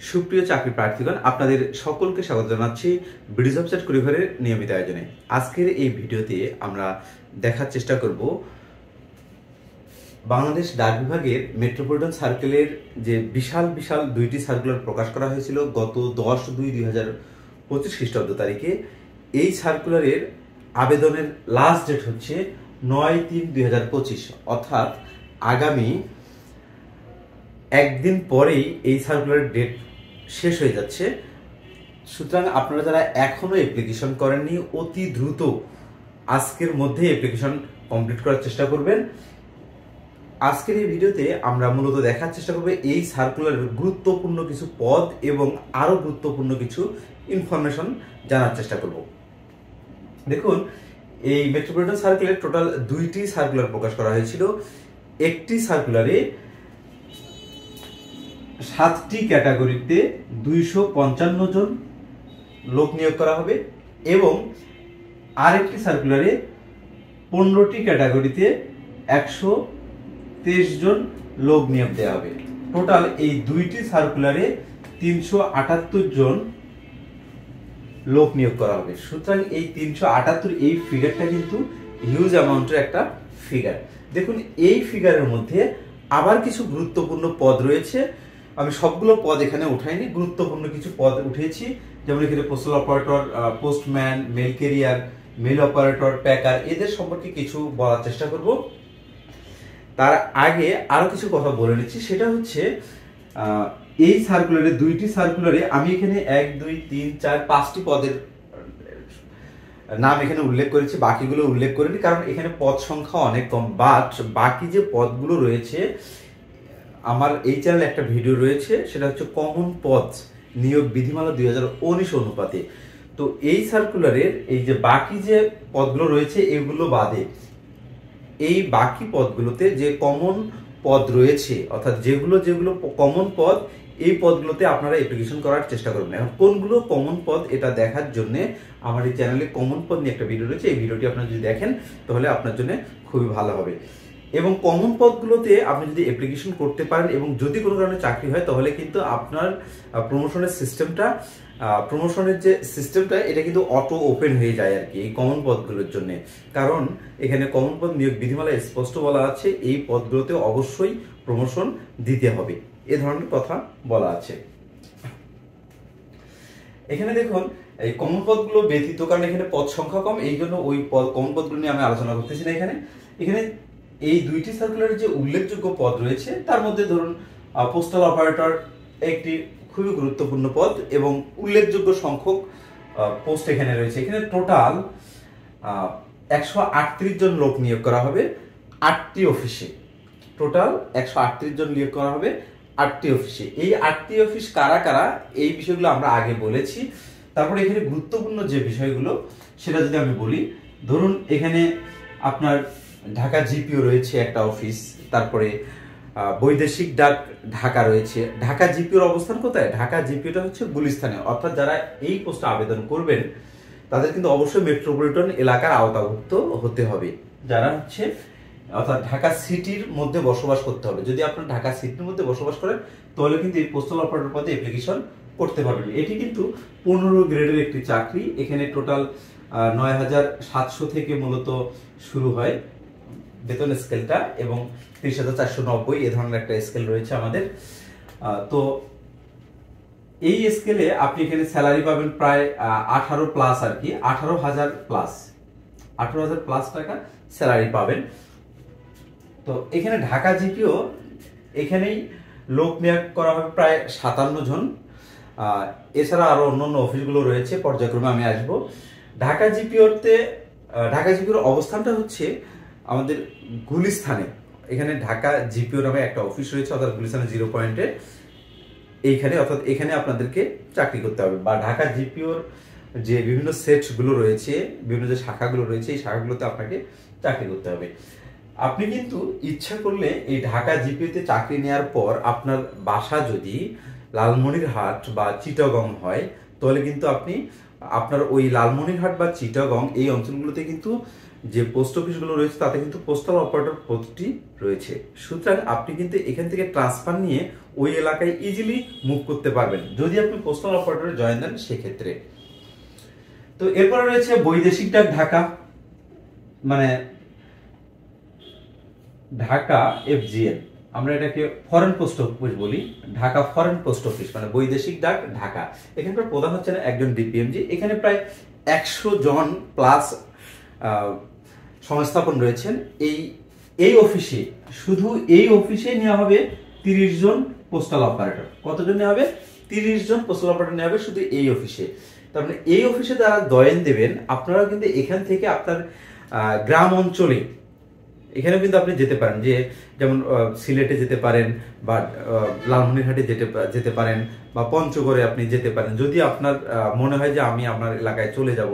সুপ্রিয় চাকরি প্রার্থীগণ, আপনাদের সকলকে স্বাগত জানাচ্ছি ব্রিজ অফ চার্ট কুরিয়ারের নিয়মিত আয়োজনে। আজকের এই ভিডিওতে আমরা দেখার চেষ্টা করব বাংলাদেশ ডাক বিভাগের মেট্রোপলিটন সার্কেলের যে বিশাল বিশাল দুইটি সার্কুলার প্রকাশ করা হয়েছিল গত 10/2/2025 খ্রিস্টাব্দ তারিখে। এই সার্কুলারের আবেদনের লাস্ট ডেট হচ্ছে 9/3/2025, অর্থাৎ আগামী একদিন পরেই এই সার্কুলারের ডেট শেষ হয়ে যাচ্ছে। সুতরাং আপনারা যারা এখনো অ্যাপ্লিকেশন করেননি, অতি দ্রুত আজকের মধ্যে অ্যাপ্লিকেশন কমপ্লিট করার চেষ্টা করবেন। আজকের এই ভিডিওতে আমরা মূলত দেখার চেষ্টা করব এই সার্কুলারের গুরুত্বপূর্ণ কিছু পদ এবং আরো গুরুত্বপূর্ণ কিছু ইনফরমেশন জানার চেষ্টা করব। দেখুন, এই মেট্রোপলিটন সার্কেলের টোটাল দুইটি সার্কুলার প্রকাশ করা হয়েছিল। একটি সার্কুলারে 7টি ক্যাটাগরিতে 255 জন লোক নিয়োগ করা হবে এবং আরেকটি সার্কুলারে 15টি ক্যাটাগরিতে 123 জন লোক নিয়োগ দেওয়া হবে। টোটাল এই দুইটি সার্কুলারে 378 জন লোক নিয়োগ করা হবে। সুতরাং এই 378 এই ফিগারটা কিন্তু হিউজ অ্যামাউন্টের একটা ফিগার। দেখুন, এই ফিগারের মধ্যে আবার কিছু গুরুত্বপূর্ণ পদ রয়েছে। আমি সবগুলো পদ এখানে উঠাইনি, গুরুত্বপূর্ণ কিছু পদ উঠিয়েছি। যেমন এখানে postal operator, postman, mail carrier, mail operator, packer, এদের সম্পর্কে কিছু বলার চেষ্টা করব। তার আগে আরো কিছু কথা বলে নিচ্ছি। সেটা হচ্ছে এই সার্কুলারে, দুইটি সার্কুলারে আমি এখানে 1, 2, 3, 4, 5টি পদের নাম এখানে উল্লেখ করেছি, বাকিগুলো উল্লেখ করিনি কারণ এখানে পদ সংখ্যা অনেক কম। বাট বাকি যে পদগুলো রয়েছে, আমার এই চ্যানেলে একটা ভিডিও রয়েছে, সেটা হচ্ছে কমন পদ নিয়োগ বিধিমালা 2019 অনুপাতে। তো এই সার্কুলারের এই যে বাকি যে পদগুলো রয়েছে এগুলো বাদে এই বাকি পদগুলোতে যে কমন পদ রয়েছে, অর্থাৎ যেগুলো কমন পদ, এই পদগুলোতে আপনারা অ্যাপ্লিকেশন করার চেষ্টা করবেন। এখন কোনগুলো কমন পদ এটা দেখার জন্য আমার এই চ্যানেলে কমন পদ নিয়ে একটা ভিডিও রয়েছে। এই ভিডিওটি আপনারা যদি দেখেন তাহলে আপনার জন্য খুবই ভালো হবে। এবং কমন পদগুলোতে আপনি যদি অ্যাপ্লিকেশন করতে পারেন এবং যদি কোনো কারণে চাকরি হয় তাহলে কিন্তু আপনার প্রমোশনের যে সিস্টেমটা এটা কিন্তু অটো ওপেন হয়ে যায় আর কি এই কমন পদগুলোর জন্য। কারণ এখানে কমন পদ নিয়োগ বিধিমালায় স্পষ্ট বলা আছে এই পদগুলোতে অবশ্যই প্রমোশন দিতে হবে, এ ধরনের কথা বলা আছে। এখানে দেখুন, এই কমন পদগুলো ব্যতীত, কারণ এখানে পদ সংখ্যা কম, এই জন্য ওই কমন পদগুলো নিয়ে আমি আলোচনা করতেছি না। এখানে এই দুইটি সার্কুলারের যে উল্লেখযোগ্য পদ রয়েছে তার মধ্যে ধরুন পোস্টাল অপারেটর একটি খুবই গুরুত্বপূর্ণ পদ এবং উল্লেখযোগ্য সংখ্যক পোস্ট এখানে রয়েছে। এখানে টোটাল 138 জন লোক নিয়োগ করা হবে 8টি অফিসে। টোটাল 138 জন নিয়োগ করা হবে 8টি অফিসে। এই 8টি অফিস কারা কারা এই বিষয়গুলো আমরা আগে বলেছি। তারপরে এখানে গুরুত্বপূর্ণ যে বিষয়গুলো সেটা যদি আমি বলি, ধরুন এখানে আপনার ঢাকা জিপিও রয়েছে একটা অফিস, তারপরে বৈদেশিক ডাক ঢাকা রয়েছে। ঢাকা জিপিওর অবস্থান কোথায়? ঢাকা জিপিওটা হচ্ছে গুলিস্তানে। অর্থাৎ যারা এই পোস্টে আবেদন করবেন তাদের কিন্তু অবশ্যই মেট্রোপলিটন এলাকার আওতাভুক্ত হতে হবে, যারা হচ্ছে অর্থাৎ ঢাকা সিটির মধ্যে বসবাস করতে হবে। যদি আপনারা ঢাকা সিটির মধ্যে বসবাস করেন তাহলে কিন্তু এই পোস্টাল অপারেটর পদে অ্যাপ্লিকেশন করতে পারবেন। এটি কিন্তু 15 গ্রেডের একটি চাকরি। এখানে টোটাল 9700 থেকে মূলত শুরু হয় বেতন স্কেলটা এবং 30,490 এ ধরনের একটা স্কেল রয়েছে আমাদের। তো এই স্কেলে আপনি এখানে স্যালারি পাবেন প্রায় 18 প্লাস আর কি, 18,000 প্লাস টাকা স্যালারি পাবেন। তো এখানে ঢাকা জিপিও এখানেই লোক নিয়োগ করা হবে প্রায় 57 জন। এছাড়া আরো অন্যান্য অফিসগুলো রয়েছে, পর্যায়ক্রমে আমি আসবো। ঢাকা জিপিওর অবস্থানটা হচ্ছে আমাদের গুলিস্তানে। এখানে ঢাকা জিপিও নামে একটা অফিস রয়েছে, অর্থাৎ গুলিস্তানে 0 পয়েন্টে এইখানে, অর্থাৎ এখানে আপনাদেরকে চাকরি করতে হবে। বা ঢাকা জিপিওর যে বিভিন্ন সেটগুলো রয়েছে, বিভিন্ন যে শাখাগুলো রয়েছে, এই শাখাগুলোতে আপনাকে চাকরি করতে হবে। আপনি কিন্তু ইচ্ছা করলে এই ঢাকা জিপিওতে চাকরি নেওয়ার পর আপনার বাসা যদি লালমনিরহাট বা চিটাগং হয় তাহলে কিন্তু আপনি আপনার ওই লালমনিরহাট বা চিটাগং এই অঞ্চলগুলোতে কিন্তু যে পোস্ট অফিসগুলো রয়েছে তাতে কিন্তু পোস্টাল অপারেটর পদটি রয়েছে। সুতরাং আপনি কিন্তু এখান থেকে ট্রান্সফার নিয়ে ওই এলাকায় ইজিলি মুভ করতে পারবেন যদি আপনি পোস্টাল অপারেটরে জয়েন দেন সেক্ষেত্রে। তো এরপরে রয়েছে বৈদেশিক ডাক ঢাকা, মানে ঢাকা FGN, আমরা এটাকে ফরেন পোস্ট অফিস বলি, ঢাকা ফরেন পোস্ট অফিস মানে বৈদেশিক ডাক ঢাকা। এখানকার প্রধান হচ্ছেন একজন DPMG। এখানে প্রায় 100 জন প্লাস সংস্থাপন রয়েছেন। এই অফিসে, শুধু এই অফিসে নেওয়া হবে 30 জন পোস্টাল অপারেটর। কতজন নেওয়া হবে? 30 জন পোস্টাল অপারেটর নেওয়া হবে শুধু এই অফিসে। তার মানে এই অফিসে যারা জয়েন দেবেন আপনারা কিন্তু এখান থেকে আপনার গ্রাম অঞ্চলে এখানেও কিন্তু আপনি যেতে পারেন, যে যেমন সিলেটে যেতে পারেন বা লালমনিরহাটে যেতে পারেন বা পঞ্চগড়ে আপনি যেতে পারেন। যদি আপনার মনে হয় যে আমি আপনার এলাকায় চলে যাব,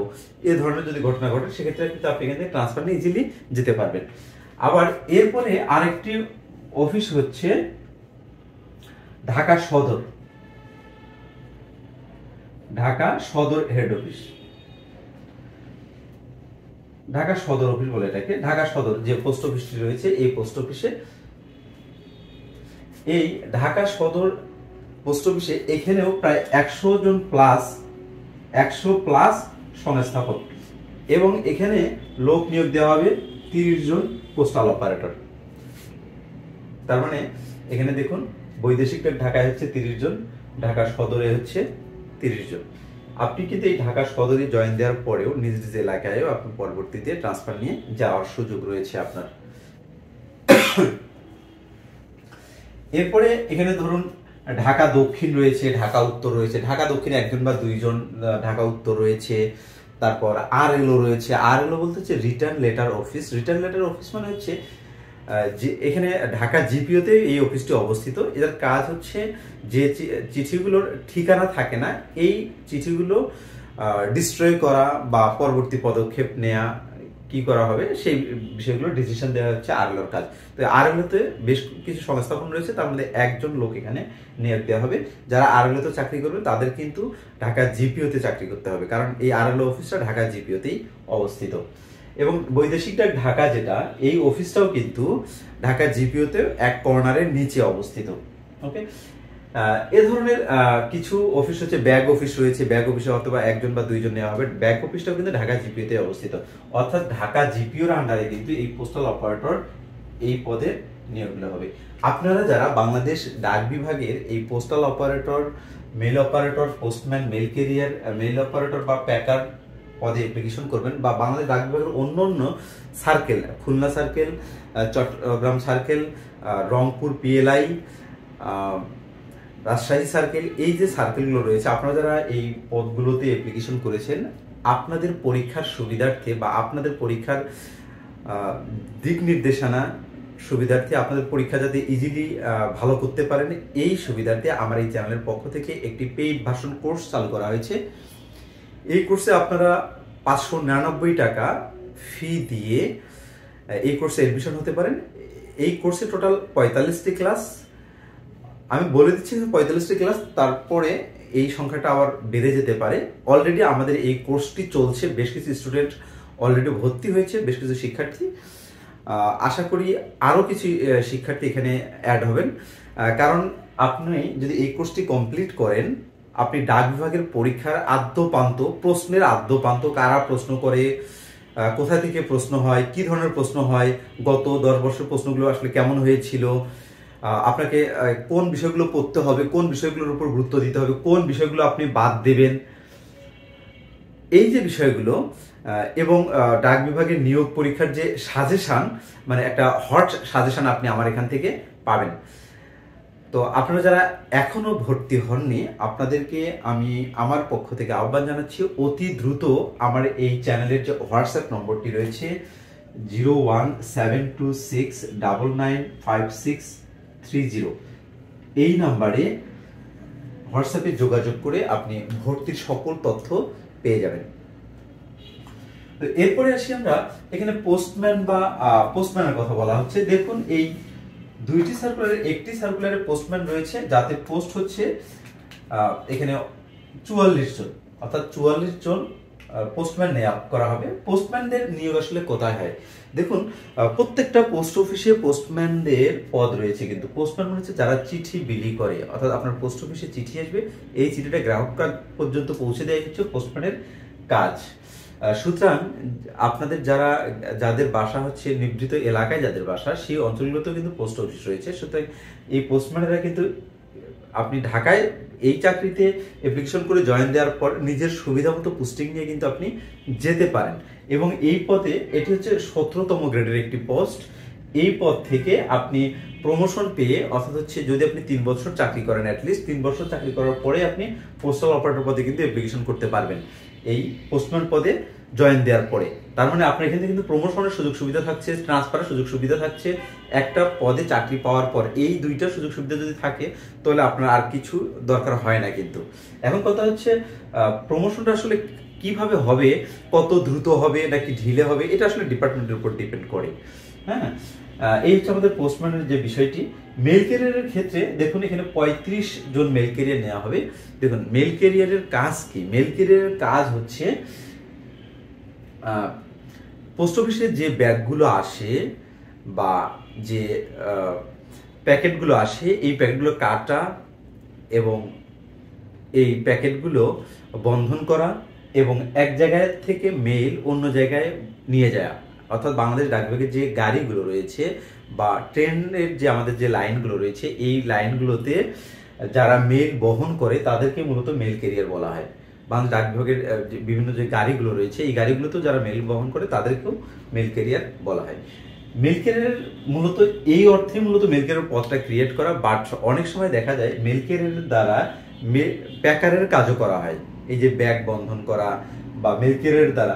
এ ধরনের যদি ঘটনা ঘটে সেক্ষেত্রে কিন্তু আপনি এখান থেকে ট্রান্সফার নিয়ে ইজিলি যেতে পারবেন। আবার এরপরে আরেকটি অফিস হচ্ছে ঢাকা সদর, ঢাকা সদর হেড অফিস, ঢাকা সদর অফিস বলে এটাকে। ঢাকা সদর যে পোস্ট অফিসটি রয়েছে এই পোস্ট অফিসে, এই ঢাকা সদর পোস্ট অফিসে এখানেও প্রায় 100 জন প্লাস 100 প্লাস সংস্থাপক, এবং এখানে লোক নিয়োগ দেওয়া হবে 30 জন পোস্টাল অপারেটর। তার মানে এখানে দেখুন বৈদেশিক ঢাকায় হচ্ছে 30 জন, ঢাকা সদরে হচ্ছে 30 জন। আপনি কিন্তু এই ঢাকা সদরে জয়েন দেওয়ার পরেও নিজ নিজ এলাকায়ও আপনি পরবর্তীতে ট্রান্সফার নিয়ে যাওয়ার সুযোগ রয়েছে আপনার। এরপরে এখানে ধরুন ঢাকা দক্ষিণ রয়েছে, ঢাকা উত্তর রয়েছে। ঢাকা দক্ষিণে 1 জন বা 2 জন, ঢাকা উত্তর রয়েছে। তারপর RLO রয়েছে। RLO বলতে হচ্ছে return letter office. Return letter office মানে হচ্ছে যে এখানে ঢাকা GPO-তে এই অফিসটি অবস্থিত। এর কাজ হচ্ছে যে চিঠিগুলোর ঠিকানা থাকে না, এই চিঠিগুলো ডিস্ট্রয় করা বা পরবর্তী পদক্ষেপ নেওয়া, কি করা হবে সেই বিষয়গুলো ডিসিশন দেওয়া হচ্ছে RLO-র কাজ। তো RLO-তে বেশ কিছু সংস্থাপন রয়েছে, তার মধ্যে 1 জন লোক এখানে নিয়োগ দেওয়া হবে। যারা RLO-তে চাকরি করবে তাদের কিন্তু ঢাকা GPO-তে চাকরি করতে হবে, কারণ এই RLO অফিসটা ঢাকা GPO-তেই অবস্থিত। এবং বৈদেশিক ডাক ঢাকা যেটা, এই অফিসটাও কিন্তু ঢাকা GPO-তে এক কর্নারের নিচে অবস্থিত। ওকে, এ ধরনের কিছু অফিস হচ্ছে ব্যাগ অফিস রয়েছে। ব্যাগ অফিসে অথবা 1 জন বা 2 জন নেওয়া হবে। ব্যাগ অফিসটাও কিন্তু ঢাকা GPO-তে অবস্থিত। অর্থাৎ ঢাকা GPO-র আন্ডারে কিন্তু এই পোস্টাল অপারেটর এই পদে নিয়োগ দেওয়া হবে। আপনারা যারা বাংলাদেশ ডাক বিভাগের এই postal operator, mail operator, postman, mail carrier, mail operator বা প্যাকার পদে অ্যাপ্লিকেশন করবেন, বা বাংলাদেশ ডাক বিভাগের অন্য circle, Khulna circle, Chittagong circle, Rangpur PLI, Rajshahi circle, এই যে সার্কেলগুলো রয়েছে, আপনারা যারা এই পদগুলোতে অ্যাপ্লিকেশন করেছেন, আপনাদের পরীক্ষার সুবিধার্থে বা আপনাদের পরীক্ষার দিক নির্দেশনা সুবিধার্থে, আপনাদের পরীক্ষা যাতে ইজিলি ভালো করতে পারেন এই সুবিধার্থে আমার এই চ্যানেলের পক্ষ থেকে একটি পেইড ভার্সন কোর্স চালু করা হয়েছে। এই কোর্সে আপনারা 599 টাকা ফি দিয়ে এই কোর্সে এডমিশন হতে পারেন। এই কোর্সে টোটাল 45টি ক্লাস, আমি বলে দিচ্ছি 45টি ক্লাস, তারপরে এই সংখ্যাটা আবার বেড়ে যেতে পারে। অলরেডি আমাদের এই কোর্সটি চলছে, বেশ কিছু স্টুডেন্ট অলরেডি ভর্তি হয়েছে, বেশ কিছু শিক্ষার্থী, আশা করি আরও কিছু শিক্ষার্থী এখানে অ্যাড হবেন। কারণ আপনি যদি এই কোর্সটি কমপ্লিট করেন, আপনি ডাক বিভাগের পরীক্ষার আদ্যপান্ত, প্রশ্নের আদ্যপান্ত, কারা প্রশ্ন করে, কোথা থেকে প্রশ্ন হয়, কি ধরনের প্রশ্ন হয়, গত 10 বছর প্রশ্নগুলো আসলে কেমন হয়েছিল, আপনাকে কোন বিষয়গুলো পড়তে হবে, কোন বিষয়গুলোর উপর গুরুত্ব দিতে হবে, কোন বিষয়গুলো আপনি বাদ দেবেন, এই যে বিষয়গুলো, এবং ডাক বিভাগের নিয়োগ পরীক্ষার যে সাজেশন, মানে একটা হট সাজেশন আপনি আমার এখান থেকে পাবেন। তো আপনারা যারা এখনো ভর্তি হননি, আপনাদেরকে আমি আমার পক্ষ থেকে আহ্বান জানাচ্ছি, অতি দ্রুত আমার এই চ্যানেলের যে হোয়াটসঅ্যাপ নম্বরটি রয়েছে 01726995630, এই নাম্বারে হোয়াটসঅ্যাপে যোগাযোগ করে আপনি ভর্তির সকল তথ্য পেয়ে যাবেন। তো এরপরে আসি আমরা এখানে পোস্টম্যান বা পোস্টম্যানের কথা বলা হচ্ছে। দেখুন এই 2টি সার্কুলারে, একটি সার্কুলারে পোস্টম্যান রয়েছে যাতে পোস্ট হচ্ছে এখানে 44 জন, অর্থাৎ 44 জন পোস্টম্যান নিয়োগ করা হবে। পোস্টম্যানদের নিয়োগ আসলে কোথায় হয়? দেখুন, প্রত্যেকটা পোস্ট অফিসে পোস্টম্যানদের পদ রয়েছে, কিন্তু পোস্টম্যান মানে হচ্ছে যারা চিঠি বিলি করে, অর্থাৎ আপনার পোস্ট অফিসে চিঠি আসবে, এই চিঠিটা গ্রাহক পর্যন্ত পৌঁছে দেওয়া হচ্ছে পোস্টম্যানের কাজ। সুতরাং আপনাদের যাদের বাসা হচ্ছে নিভৃত এলাকায়, যাদের বাসা সেই অঞ্চলগুলোতেও কিন্তু পোস্ট অফিস রয়েছে। সুতরাং এই পোস্টম্যানেরা কিন্তু আপনি ঢাকায় এই চাকরিতে অ্যাপ্লিকেশন করে জয়েন দেওয়ার পর নিজের সুবিধা মতো পোস্টিং নিয়ে কিন্তু আপনি যেতে পারেন। এবং এই পদে এটি হচ্ছে 17তম গ্রেডের একটি পোস্ট। এই পদ থেকে আপনি প্রমোশন পেয়ে, অর্থাৎ হচ্ছে যদি আপনি 3 বছর চাকরি করেন, অ্যাটলিস্ট 3 বছর চাকরি করার পরে আপনি পোস্টাল অপারেটর পদে কিন্তু অ্যাপ্লিকেশন করতে পারবেন এই পোস্টম্যান পদে জয়েন দেওয়ার পরে। তার মানে আপনার এখানে কিন্তু প্রমোশনের সুযোগ সুবিধা থাকছে, ট্রান্সফারের সুযোগ সুবিধা থাকছে। একটা পদে চাকরি পাওয়ার পর এই দুইটা সুযোগ সুবিধা যদি থাকে তাহলে আপনার আর কিছু দরকার হয় না। কিন্তু এখন কথা হচ্ছে প্রমোশনটা আসলে কিভাবে হবে, কত দ্রুত হবে নাকি ঢিলে হবে, এটা আসলে ডিপার্টমেন্টের উপর ডিপেন্ড করে। হ্যাঁ, এই হচ্ছে আমাদের পোস্টম্যানের যে বিষয়টি। মেল ক্যারিয়ারের ক্ষেত্রে দেখুন এখানে 35 জন মেল ক্যারিয়ার নেওয়া হবে। দেখুন মেল ক্যারিয়ারের কাজ কি? মেল ক্যারিয়ারের কাজ হচ্ছে পোস্ট অফিসে যে ব্যাগগুলো আসে বা যে প্যাকেটগুলো আসে, এই প্যাকেটগুলো কাটা এবং এই প্যাকেটগুলো বন্ধন করা এবং এক জায়গায় থেকে মেইল অন্য জায়গায় নিয়ে যাওয়া। অর্থাৎ বাংলাদেশ ডাকবিভাগের যে গাড়িগুলো রয়েছে বা ট্রেনের যে আমাদের যে লাইনগুলো রয়েছে, এই লাইনগুলোতে যারা মেইল বহন করে তাদেরকে মূলত মেল ক্যারিয়ার বলা হয়। বাংলাদেশ ডাকবিভাগের বিভিন্ন যে গাড়িগুলো রয়েছে, এই গাড়িগুলোতেও যারা মেইল বহন করে তাদেরকেও মেল ক্যারিয়ার বলা হয়। মেল ক্যারিয়ার মূলত এই অর্থে মূলত মেল ক্যারিয়ার পদটা ক্রিয়েট করা, বাট অনেক সময় দেখা যায় মেল ক্যারিয়ারের দ্বারা প্যাকারের কাজও করা হয়। এই যে ব্যাগ বন্ধন করা বা মেল ক্যারিয়ারের দ্বারা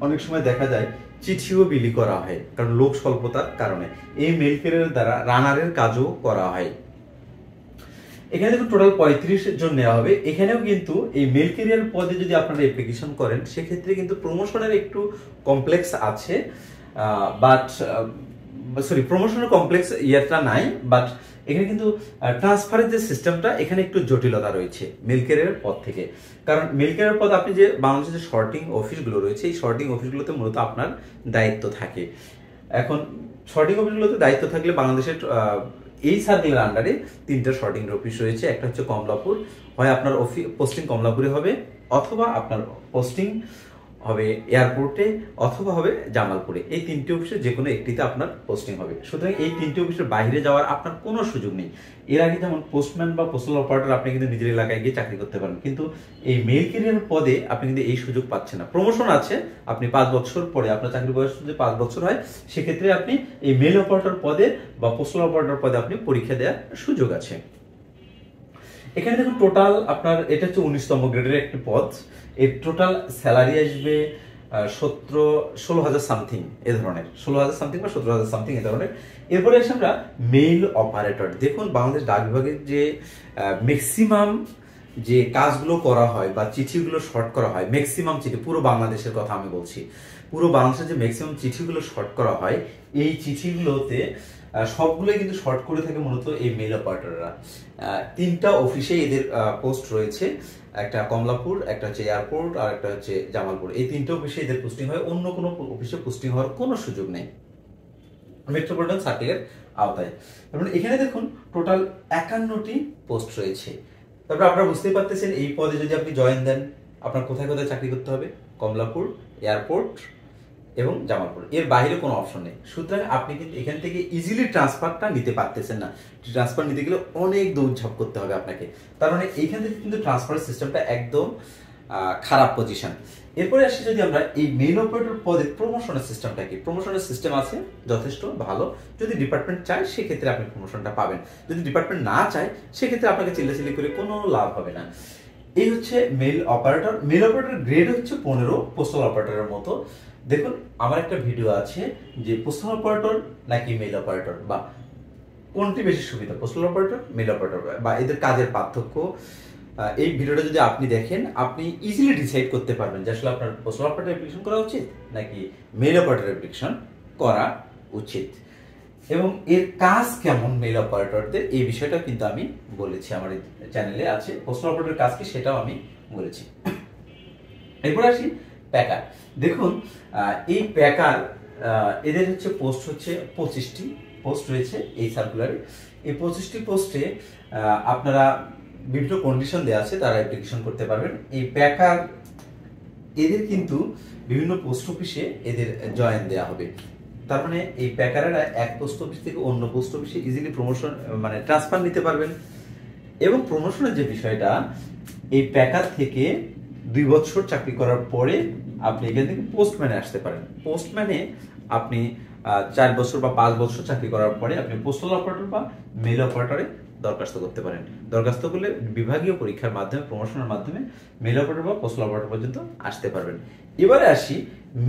অনেক সময় দেখা যায় চিঠিও বিলি করা হয়, কারণ লোক স্বল্পতার কারণে এই মেল ক্যারিয়ারের দ্বারা রানারের কাজও করা হয়। এখানে দেখুন টোটাল 35 জন নেওয়া হবে। এখানেও কিন্তু এই মেল ক্যারিয়ার পদে যদি আপনারা অ্যাপ্লিকেশন করেন সেক্ষেত্রে কিন্তু প্রমোশনের একটু কমপ্লেক্স আছে, বাট সরি প্রমোশনের কমপ্লেক্স ইয়ারটা নাই, বাট এখানে কিন্তু ট্রান্সফারের যে সিস্টেমটা এখানে একটু জটিলতা রয়েছে মেল ক্যারিয়ার পদ থেকে। কারণ মেল ক্যারিয়ার পদ আপনি যে বাংলাদেশের যে শর্টিং অফিসগুলো রয়েছে, এই শর্টিং অফিসগুলোতে মূলত আপনার দায়িত্ব থাকে। এখন শর্টিং অফিসগুলোতে দায়িত্ব থাকলে বাংলাদেশের এই সার্কেলের আন্ডারে 3টা শর্টিং অফিস রয়েছে। একটা হচ্ছে কমলাপুর, হয় আপনার পোস্টিং কমলাপুরে হবে, অথবা আপনার পোস্টিং হবে এয়ারপোর্টে, অথবা হবে জামালপুরে। এই 3টে অফিসে যে কোনো একটিতে আপনার পোস্টিং হবে। সুতরাং এই 3টে অফিসের বাইরে যাওয়ার আপনার কোনো সুযোগ নেই। এর আগে যেমন পোস্টম্যান বা পোস্টাল অপারেটর আপনি কিন্তু নিজের এলাকায় গিয়ে চাকরি করতে পারেন, কিন্তু এই মেল ক্যারিয়ার পদে আপনি কিন্তু এই সুযোগ পাচ্ছেন না। প্রমোশন আছে, আপনি 5 বছর পরে আপনার চাকরি বয়স যদি 5 বছর হয় সেক্ষেত্রে আপনি এই মেল অপারেটর পদে বা পোস্টাল অপারেটর পদে আপনি পরীক্ষা দেওয়ার সুযোগ আছে। এখানে দেখুন টোটাল আপনার এটা হচ্ছে 19তম গ্রেডের একটি পদ। এর টোটাল স্যালারি আসবে 16,000 সামথিং, এ ধরনের 16,000 সামথিং বা 17,000 সামথিং এ ধরনের। এরপরে আসে আমরা মেইল অপারেটর। দেখুন বাংলাদেশ ডাক বিভাগের যে ম্যাক্সিমাম যে কাজগুলো করা হয় বা চিঠিগুলো শর্ট করা হয়, ম্যাক্সিমাম চিঠি, পুরো বাংলাদেশের কথা আমি বলছি, পুরো বাংলাদেশের যে ম্যাক্সিমাম চিঠিগুলো শর্ট করা হয়, এই চিঠিগুলোতে সবগুলোই কিন্তু শর্ট করে থাকে মূলত এই মেইল অপারেটররা। 3টা অফিসে এদের পোস্ট রয়েছে, একটা কমলাপুর, একটা হচ্ছে এয়ারপোর্ট, আর একটা হচ্ছে জামালপুর। এই 3টে অফিসে এদের পোস্টিং হয়, অন্য কোনো অফিসে পোস্টিং হওয়ার কোনো সুযোগ নেই মেট্রোপলিটন সার্কেলের আওতায়। তারপরে এখানে দেখুন টোটাল 51টি পোস্ট রয়েছে। তারপরে আপনারা বুঝতেই পারতেছেন এই পদে যদি আপনি জয়েন দেন আপনার কোথায় কোথায় চাকরি করতে হবে, কমলাপুর, এয়ারপোর্ট এবং জামালপুর, এর বাইরে কোনো অপশন নেই। সুতরাং আপনি কিন্তু এখান থেকে ইজিলি ট্রান্সফারটা নিতে পারতেছেন না। ট্রান্সফার নিতে গেলে অনেক দৌড়ঝাঁপ করতে হবে আপনাকে, তার মানে এইখান থেকে কিন্তু ট্রান্সফার সিস্টেমটা একদম খারাপ পজিশন। এরপরে আসি যদি আমরা এই মেইল অপারেটর পদে প্রমোশনের সিস্টেমটা কি। প্রমোশনের সিস্টেম আছে যথেষ্ট ভালো, যদি ডিপার্টমেন্ট চায় সেক্ষেত্রে আপনি প্রমোশনটা পাবেন, যদি ডিপার্টমেন্ট না চায় সেক্ষেত্রে আপনাকে চিল্লাচিল্লি করে কোনো লাভ হবে না। এই হচ্ছে mail operator. Mail operator grade হচ্ছে 15 পোস্টাল অপারেটরের মতো। দেখুন আমার একটা ভিডিও আছে যে পোস্টাল অপারেটর নাকি মেইল অপারেটর বা কোনটি বেশি সুবিধা, পোস্টাল অপারেটর, মেইল অপারেটর বা এদের কাজের পার্থক্য। এই ভিডিওটা যদি আপনি দেখেন আপনি ইজিলি ডিসাইড করতে পারবেন যে আসলে আপনার পোস্টাল অপারেটর অ্যাপ্লিকেশন করা উচিত নাকি মেইল অপারেটর অ্যাপ্লিকেশন করা উচিত, এবং এর কাজ কেমন মেইল অপারেটরদের, এই বিষয়টা কিন্তু আমি বলেছি আমার এই চ্যানেলে আছে। পোস্টাল অপারেটরের কাজ কি সেটাও আমি বলেছি। এরপর আসি প্যাকার। দেখুন এই প্যাকার এদের হচ্ছে পোস্ট হচ্ছে 25টি পোস্ট রয়েছে এই সার্কুলারে। এই 25টি পোস্টে আপনারা বিভিন্ন কন্ডিশন দেওয়া আছে, তারা অ্যাপ্লিকেশন করতে পারবেন। এই প্যাকার এদের কিন্তু বিভিন্ন পোস্ট অফিসে এদের জয়েন দেওয়া হবে। তার মানে এই প্যাকারেরা এক পোস্ট অফিস থেকে অন্য পোস্ট অফিসে ইজিলি প্রমোশন মানে ট্রান্সফার নিতে পারবেন। এবং প্রমোশনের যে বিষয়টা, এই প্যাকার থেকে 2 বছর চাকরি করার পরে আপনি এখান থেকে পোস্টম্যানে আসতে পারেন। পোস্টম্যানে আপনি 4 বছর বা 5 বছর চাকরি করার পরে আপনি পোস্টাল অপারেটর বা মেল অপারেটরে দরখাস্ত করতে পারেন। দরখাস্ত করলে বিভাগীয় পরীক্ষার মাধ্যমে, প্রমোশনের মাধ্যমে মেল অপারেটর বা পোস্টাল অপারেটর পর্যন্ত আসতে পারবেন। এবারে আসি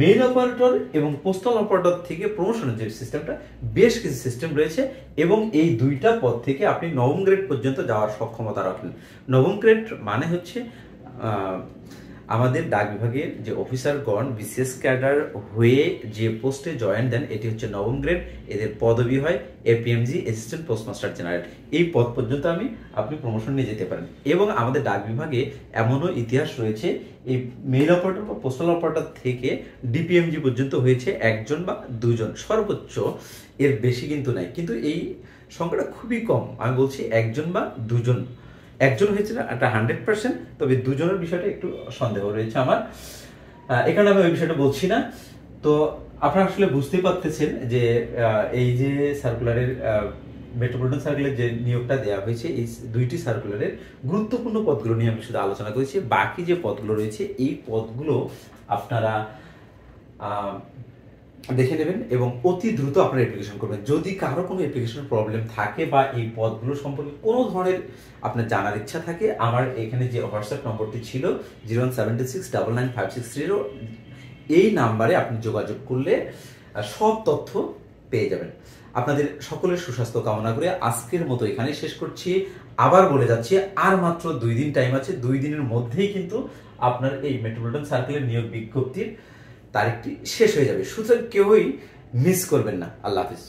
মেল অপারেটর এবং পোস্টাল অপারেটর থেকে প্রমোশনের যে সিস্টেমটা, বেশ কিছু সিস্টেম রয়েছে এবং এই দুইটা পদ থেকে আপনি নবম গ্রেড পর্যন্ত যাওয়ার সক্ষমতা রাখেন। নবম গ্রেড মানে হচ্ছে আমাদের ডাক বিভাগের যে অফিসারগণ বিসিএস ক্যাডার হয়ে যে পোস্টে জয়েন দেন, এটি হচ্ছে নবম গ্রেড। এদের পদবি হয় এপিএমজি, অ্যাসিস্ট্যান্ট পোস্টমাস্টার জেনারেল। এই পদ পর্যন্ত আপনি প্রমোশন নিয়ে যেতে পারেন। এবং আমাদের ডাক বিভাগে এমনও ইতিহাস রয়েছে, এই মেল অপারেটর বা পোস্টাল অপারেটর থেকে ডিপিএমজি পর্যন্ত হয়েছে 1 জন বা 2 জন, সর্বোচ্চ এর বেশি কিন্তু নাই। কিন্তু এই সংখ্যাটা খুবই কম, আমি বলছি 1 জন বা 2 জন। 1 জন হয়েছে না এটা 100%, তবে 2 জনের বিষয়টা একটু সন্দেহ রয়েছে আমার, এখানে আমি ওই বিষয়টা বলছি না। তো আপনারা আসলে বুঝতেই পারতেছেন যে এই যে সার্কুলারের মেট্রোপলিটন সার্কুলারের যে নিয়োগটা দেওয়া হয়েছে, এই 2টি সার্কুলারের গুরুত্বপূর্ণ পদগুলো নিয়ে আমি শুধু আলোচনা করেছি। বাকি যে পদগুলো রয়েছে এই পদগুলো আপনারা দেখে নেবেন এবং অতি দ্রুত আপনারা অ্যাপ্লিকেশন করবেন। যদি কারো কোনো অ্যাপ্লিকেশন প্রবলেম থাকে বা এই পদগুলো সম্পর্কে কোনো ধরনের আপনার জানার ইচ্ছা থাকে, আমার এখানে যে হোয়াটসঅ্যাপ নম্বরটি ছিল 017699560, এই নাম্বারে আপনি যোগাযোগ করলে সব তথ্য পেয়ে যাবেন। আপনাদের সকলের সুস্বাস্থ্য কামনা করে আজকের মতো এখানে শেষ করছি। আবার বলে যাচ্ছি, আর মাত্র 2 দিন টাইম আছে। 2 দিনের মধ্যেই কিন্তু আপনার এই মেট্রোপলিটন সার্কেলের নিয়োগ বিজ্ঞপ্তির তারিখটি শেষ হয়ে যাবে। সুতরাং কেউই মিস করবেন না। আল্লাহ হাফিজ।